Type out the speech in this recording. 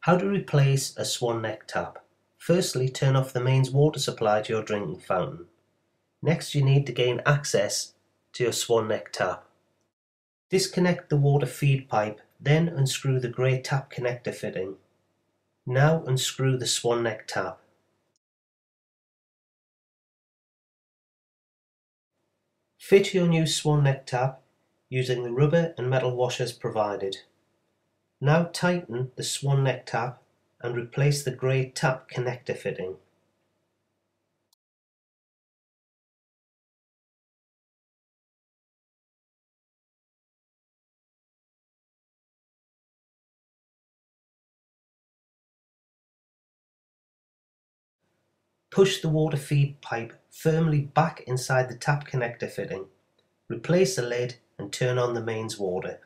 How to replace a swan neck tap. Firstly, turn off the mains water supply to your drinking fountain. Next, you need to gain access to your swan neck tap. Disconnect the water feed pipe, then unscrew the grey tap connector fitting. Now unscrew the swan neck tap. Fit your new swan neck tap using the rubber and metal washers provided. Now tighten the swan neck tap and replace the grey tap connector fitting. Push the water feed pipe firmly back inside the tap connector fitting. Replace the lid and turn on the mains water.